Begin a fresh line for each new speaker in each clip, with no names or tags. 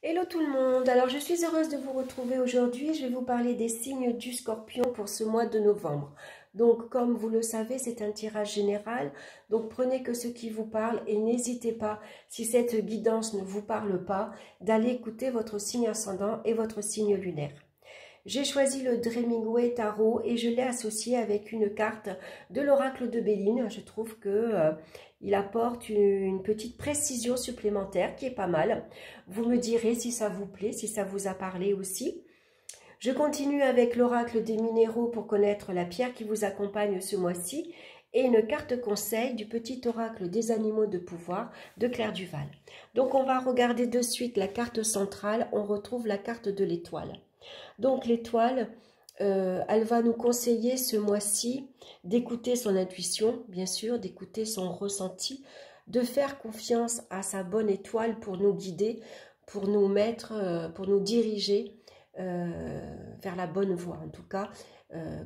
Hello tout le monde, alors je suis heureuse de vous retrouver aujourd'hui. Je vais vous parler des signes du Scorpion pour ce mois de novembre. Donc comme vous le savez, c'est un tirage général, donc prenez que ce qui vous parle et n'hésitez pas, si cette guidance ne vous parle pas, d'aller écouter votre signe ascendant et votre signe lunaire. J'ai choisi le Dreaming Tarot et je l'ai associé avec une carte de l'oracle de Béline. Je trouve que il apporte une petite précision supplémentaire qui est pas mal. Vous me direz si ça vous plaît, si ça vous a parlé aussi. Je continue avec l'oracle des minéraux pour connaître la pierre qui vous accompagne ce mois-ci et une carte conseil du petit oracle des animaux de pouvoir de Claire Duval. Donc on va regarder de suite la carte centrale, on retrouve la carte de l'étoile. Donc l'étoile, elle va nous conseiller ce mois-ci d'écouter son intuition, bien sûr, d'écouter son ressenti, de faire confiance à sa bonne étoile pour nous guider, pour nous mettre, pour nous diriger vers la bonne voie, en tout cas,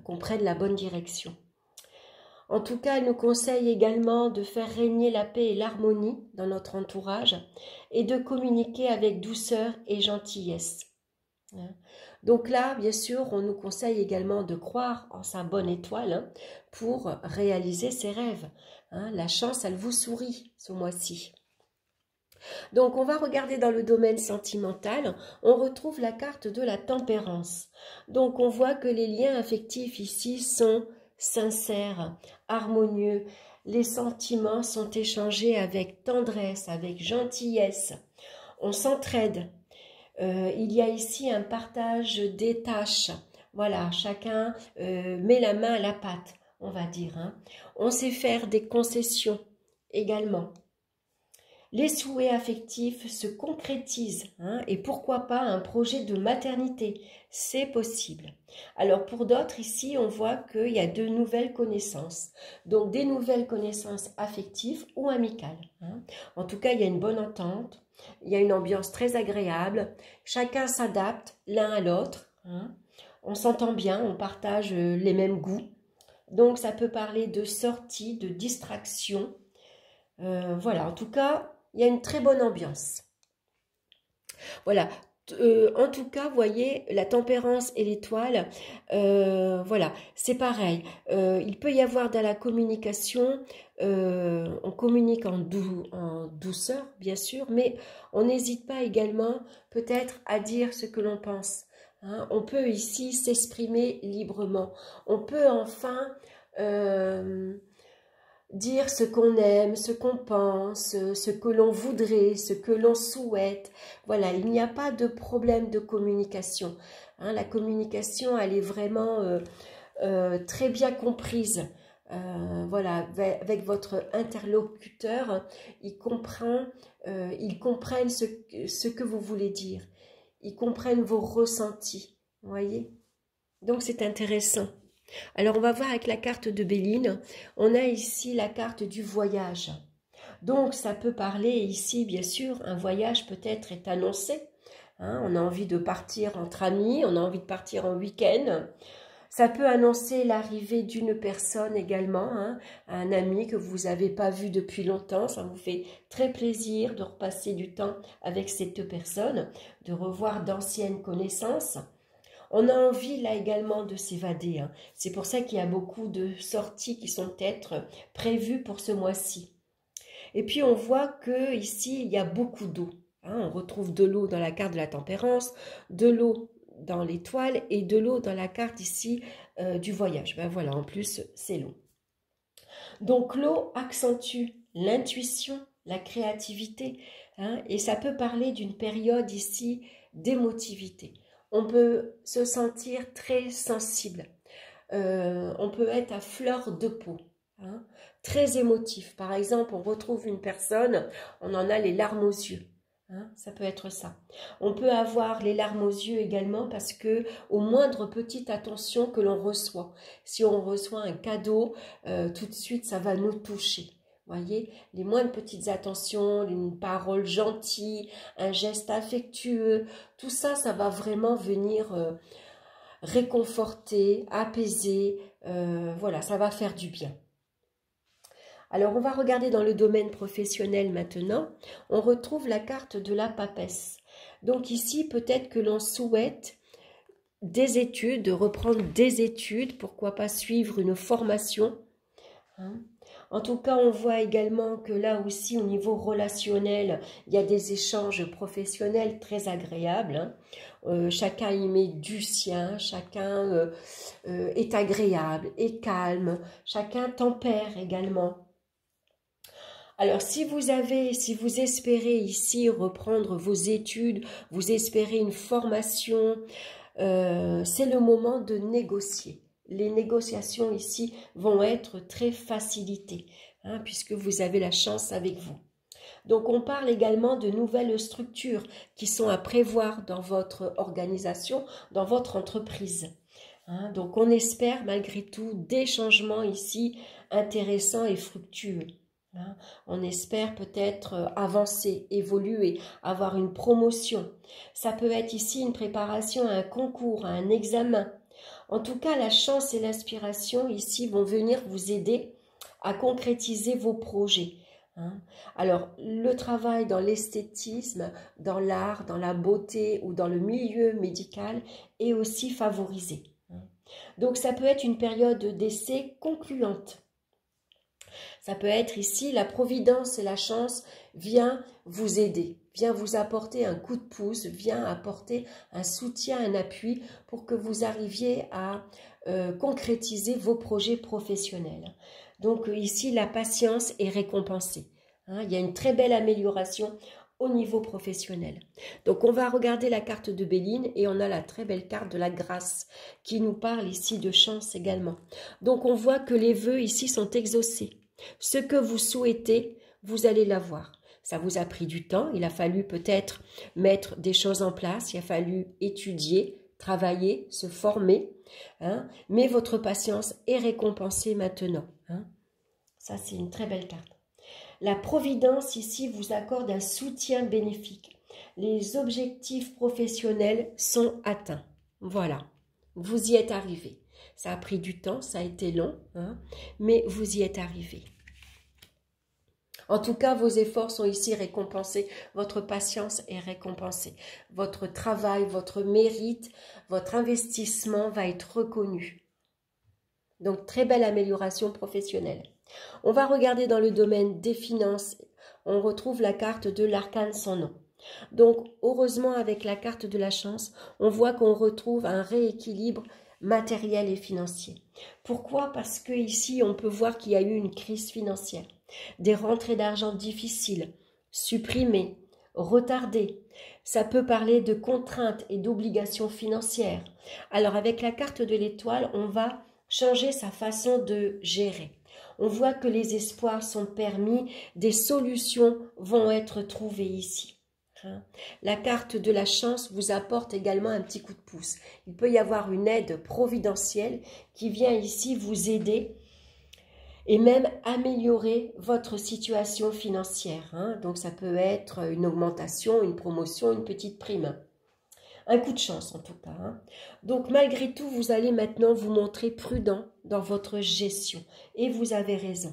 qu'on prenne la bonne direction. En tout cas, elle nous conseille également de faire régner la paix et l'harmonie dans notre entourage et de communiquer avec douceur et gentillesse. Donc là, bien sûr, on nous conseille également de croire en sa bonne étoile pour réaliser ses rêves. La chance, elle vous sourit ce mois-ci. Donc, on va regarder dans le domaine sentimental. On retrouve la carte de la tempérance. Donc, on voit que les liens affectifs ici sont sincères, harmonieux. Les sentiments sont échangés avec tendresse, avec gentillesse. On s'entraide. Il y a ici un partage des tâches. Voilà, chacun met la main à la pâte, on va dire. On sait faire des concessions également. Les souhaits affectifs se concrétisent et pourquoi pas un projet de maternité, c'est possible. Alors pour d'autres ici, on voit qu'il y a de nouvelles connaissances, donc des nouvelles connaissances affectives ou amicales. En tout cas, il y a une bonne entente, il y a une ambiance très agréable, chacun s'adapte l'un à l'autre, on s'entend bien, on partage les mêmes goûts, donc ça peut parler de sortie, de distraction, voilà, en tout cas, il y a une très bonne ambiance. Voilà, en tout cas, vous voyez, la tempérance et l'étoile, voilà, c'est pareil. Il peut y avoir dans la communication, on communique en douceur, bien sûr, mais on n'hésite pas également peut-être à dire ce que l'on pense. On peut ici s'exprimer librement. On peut enfin dire ce qu'on aime, ce qu'on pense, ce que l'on voudrait, ce que l'on souhaite. Voilà, il n'y a pas de problème de communication. La communication, elle est vraiment très bien comprise. Voilà, avec votre interlocuteur, ils comprennent ce que vous voulez dire. Ils comprennent vos ressentis. Vous voyez? Donc, c'est intéressant. Alors, on va voir avec la carte de Béline. On a ici la carte du voyage. Donc, ça peut parler ici, bien sûr, un voyage peut-être est annoncé. On a envie de partir entre amis, on a envie de partir en week-end. Ça peut annoncer l'arrivée d'une personne également, un ami que vous n'avez pas vu depuis longtemps. Ça vous fait très plaisir de repasser du temps avec cette personne, de revoir d'anciennes connaissances. On a envie là également de s'évader. C'est pour ça qu'il y a beaucoup de sorties qui sont peut-être prévues pour ce mois-ci. Et puis on voit que ici il y a beaucoup d'eau. On retrouve de l'eau dans la carte de la tempérance, de l'eau dans l'étoile et de l'eau dans la carte ici du voyage. Ben voilà, en plus c'est l'eau. Donc l'eau accentue l'intuition, la créativité, et ça peut parler d'une période ici d'émotivité. On peut se sentir très sensible. On peut être à fleur de peau, très émotif. Par exemple, on retrouve une personne, on en a les larmes aux yeux. Ça peut être ça. On peut avoir les larmes aux yeux également parce que au moindre petite attention que l'on reçoit, si on reçoit un cadeau, tout de suite ça va nous toucher. Voyez, les moindres petites attentions, une parole gentille, un geste affectueux, tout ça, ça va vraiment venir réconforter, apaiser, voilà, ça va faire du bien. Alors, on va regarder dans le domaine professionnel maintenant. On retrouve la carte de la papesse. Donc ici, peut-être que l'on souhaite des études, de reprendre des études, pourquoi pas suivre une formation. En tout cas, on voit également que là aussi, au niveau relationnel, il y a des échanges professionnels très agréables. Chacun y met du sien, chacun est agréable, est calme, chacun tempère également. Alors, si vous espérez ici reprendre vos études, vous espérez une formation, c'est le moment de négocier. Les négociations ici vont être très facilitées, puisque vous avez la chance avec vous. Donc, on parle également de nouvelles structures qui sont à prévoir dans votre organisation, dans votre entreprise. Donc, on espère malgré tout des changements ici intéressants et fructueux. On espère peut-être avancer, évoluer, avoir une promotion. Ça peut être ici une préparation à un concours, à un examen. En tout cas, la chance et l'inspiration ici vont venir vous aider à concrétiser vos projets. Alors, le travail dans l'esthétisme, dans l'art, dans la beauté ou dans le milieu médical est aussi favorisé. Donc, ça peut être une période d'essai concluante. Ça peut être ici, la providence et la chance vient vous aider, vient vous apporter un coup de pouce, vient apporter un soutien, un appui pour que vous arriviez à concrétiser vos projets professionnels. Donc ici, la patience est récompensée. Il y a une très belle amélioration au niveau professionnel. Donc on va regarder la carte de Béline et on a la très belle carte de la grâce qui nous parle ici de chance également. Donc on voit que les vœux ici sont exaucés. Ce que vous souhaitez, vous allez l'avoir. Ça vous a pris du temps, il a fallu peut-être mettre des choses en place, il a fallu étudier, travailler, se former, mais votre patience est récompensée maintenant. Ça, c'est une très belle carte. La providence ici vous accorde un soutien bénéfique. Les objectifs professionnels sont atteints. Voilà, vous y êtes arrivé. Ça a pris du temps, ça a été long, mais vous y êtes arrivé. En tout cas, vos efforts sont ici récompensés. Votre patience est récompensée. Votre travail, votre mérite, votre investissement va être reconnu. Donc, très belle amélioration professionnelle. On va regarder dans le domaine des finances. On retrouve la carte de l'arcane sans nom. Donc, heureusement, avec la carte de la chance, on voit qu'on retrouve un rééquilibre matériel et financier. Pourquoi? Parce que ici, on peut voir qu'il y a eu une crise financière, des rentrées d'argent difficiles, supprimées, retardées. Ça peut parler de contraintes et d'obligations financières. Alors, avec la carte de l'étoile, on va changer sa façon de gérer. On voit que les espoirs sont permis, des solutions vont être trouvées ici. La carte de la chance vous apporte également un petit coup de pouce. Il peut y avoir une aide providentielle qui vient ici vous aider et même améliorer votre situation financière. Donc ça peut être une augmentation, une promotion, une petite prime. Un coup de chance en tout cas. Donc malgré tout, vous allez maintenant vous montrer prudent dans votre gestion. Et vous avez raison.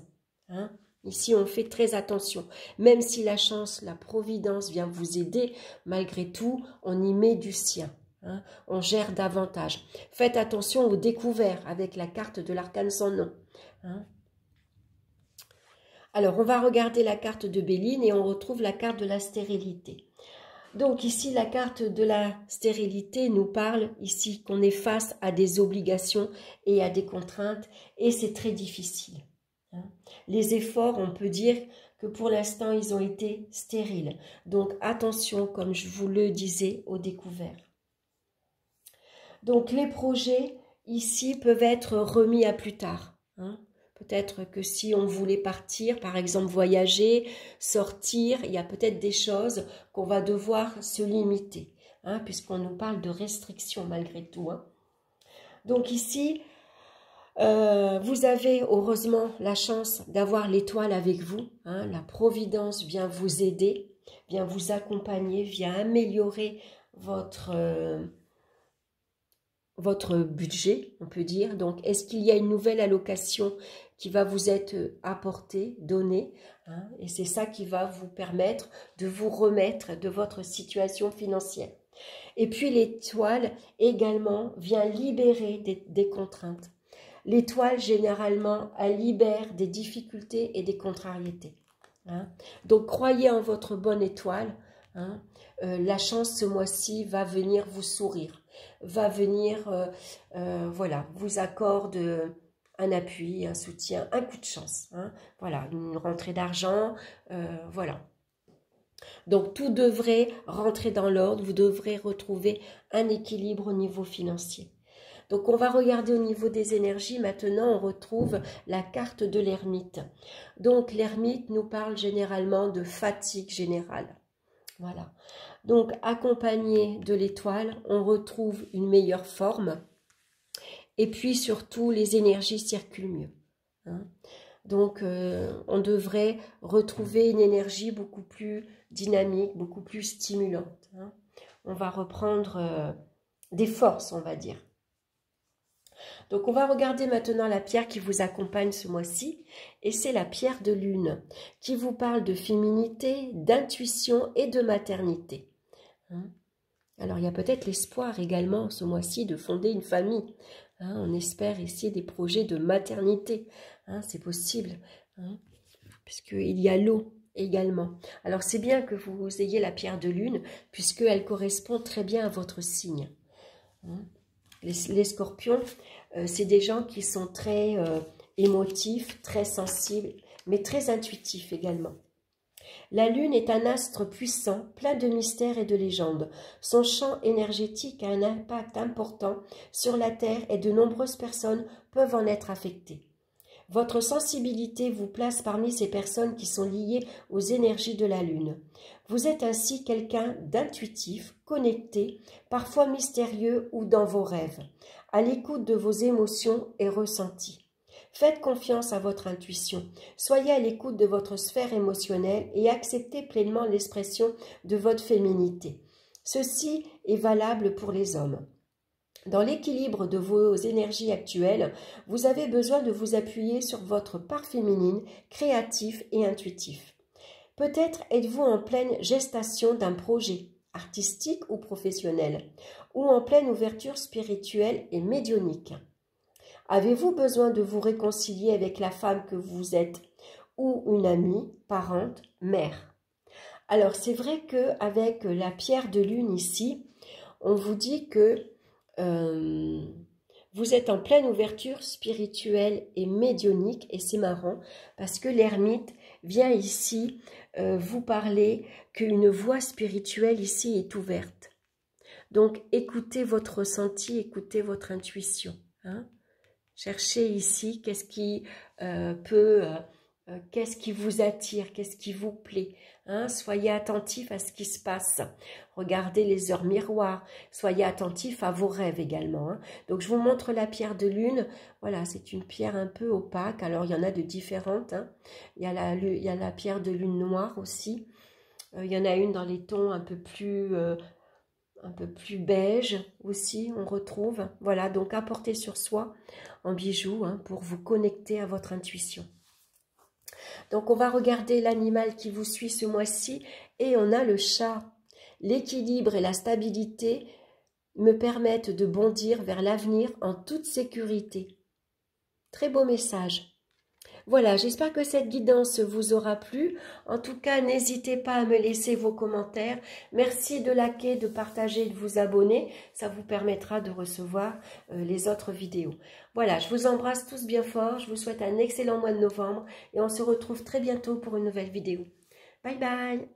Ici, on fait très attention. Même si la chance, la providence vient vous aider, malgré tout, on y met du sien. On gère davantage. Faites attention aux découvertes avec la carte de l'arcane sans nom. Alors, on va regarder la carte de Béline et on retrouve la carte de la stérilité. Donc ici, la carte de la stérilité nous parle ici qu'on est face à des obligations et à des contraintes et c'est très difficile. Les efforts, on peut dire que pour l'instant, ils ont été stériles. Donc attention, comme je vous le disais, aux découvertes. Donc les projets ici peuvent être remis à plus tard. Peut-être que si on voulait partir, par exemple voyager, sortir, il y a peut-être des choses qu'on va devoir se limiter, puisqu'on nous parle de restrictions malgré tout. Donc ici, vous avez heureusement la chance d'avoir l'étoile avec vous. La providence vient vous aider, vient vous accompagner, vient améliorer votre budget, on peut dire. Donc, est-ce qu'il y a une nouvelle allocation qui va vous être apporté, donné, hein, et c'est ça qui va vous permettre de vous remettre de votre situation financière. Et puis l'étoile également vient libérer des contraintes. L'étoile, généralement, elle libère des difficultés et des contrariétés. Hein. Donc, croyez en votre bonne étoile. Hein. La chance, ce mois-ci, va venir vous sourire. Va venir, voilà, vous accorde un appui, un soutien, un coup de chance. Hein. Voilà, une rentrée d'argent, voilà. Donc, tout devrait rentrer dans l'ordre. Vous devrez retrouver un équilibre au niveau financier. Donc, on va regarder au niveau des énergies. Maintenant, on retrouve la carte de l'ermite. Donc, l'ermite nous parle généralement de fatigue générale. Voilà. Donc, accompagné de l'étoile, on retrouve une meilleure forme. Et puis, surtout, les énergies circulent mieux. Hein. Donc, on devrait retrouver une énergie beaucoup plus dynamique, beaucoup plus stimulante. Hein. On va reprendre des forces, on va dire. Donc, on va regarder maintenant la pierre qui vous accompagne ce mois-ci. Et c'est la pierre de lune qui vous parle de féminité, d'intuition et de maternité. Hein. Alors, il y a peut-être l'espoir également ce mois-ci de fonder une famille. Hein. On espère ici des projets de maternité. Hein, c'est possible. Hein, puisqu'il y a l'eau également. Alors, c'est bien que vous ayez la pierre de lune puisqu'elle correspond très bien à votre signe. Hein. Les scorpions, c'est des gens qui sont très émotifs, très sensibles, mais très intuitifs également. La lune est un astre puissant, plein de mystères et de légendes. Son champ énergétique a un impact important sur la Terre et de nombreuses personnes peuvent en être affectées. Votre sensibilité vous place parmi ces personnes qui sont liées aux énergies de la lune. Vous êtes ainsi quelqu'un d'intuitif, connecté, parfois mystérieux ou dans vos rêves, à l'écoute de vos émotions et ressentis. Faites confiance à votre intuition, soyez à l'écoute de votre sphère émotionnelle et acceptez pleinement l'expression de votre féminité. Ceci est valable pour les hommes. Dans l'équilibre de vos énergies actuelles, vous avez besoin de vous appuyer sur votre part féminine, créatif et intuitif. Peut-être êtes-vous en pleine gestation d'un projet, artistique ou professionnel, ou en pleine ouverture spirituelle et médiumnique. Avez-vous besoin de vous réconcilier avec la femme que vous êtes, ou une amie, parente, mère? Alors, c'est vrai qu'avec la pierre de lune ici, on vous dit que vous êtes en pleine ouverture spirituelle et médiumnique, et c'est marrant parce que l'ermite vient ici vous parler qu'une voie spirituelle ici est ouverte. Donc écoutez votre ressenti, écoutez votre intuition. Hein. Cherchez ici qu'est-ce qui qu'est-ce qui vous attire, qu'est-ce qui vous plaît. Hein? Soyez attentif à ce qui se passe. Regardez les heures miroirs. Soyez attentif à vos rêves également. Hein? Donc, je vous montre la pierre de lune. Voilà, c'est une pierre un peu opaque. Alors, il y en a de différentes. Hein? Il y a la pierre de lune noire aussi. Il y en a une dans les tons un peu plus beige aussi, on retrouve. Voilà, donc apportez sur soi en bijoux hein, pour vous connecter à votre intuition. Donc, on va regarder l'animal qui vous suit ce mois-ci et on a le chat. L'équilibre et la stabilité me permettent de bondir vers l'avenir en toute sécurité. Très beau message. Voilà, j'espère que cette guidance vous aura plu. En tout cas, n'hésitez pas à me laisser vos commentaires. Merci de liker, de partager, de vous abonner. Ça vous permettra de recevoir les autres vidéos. Voilà, je vous embrasse tous bien fort. Je vous souhaite un excellent mois de novembre et on se retrouve très bientôt pour une nouvelle vidéo. Bye bye!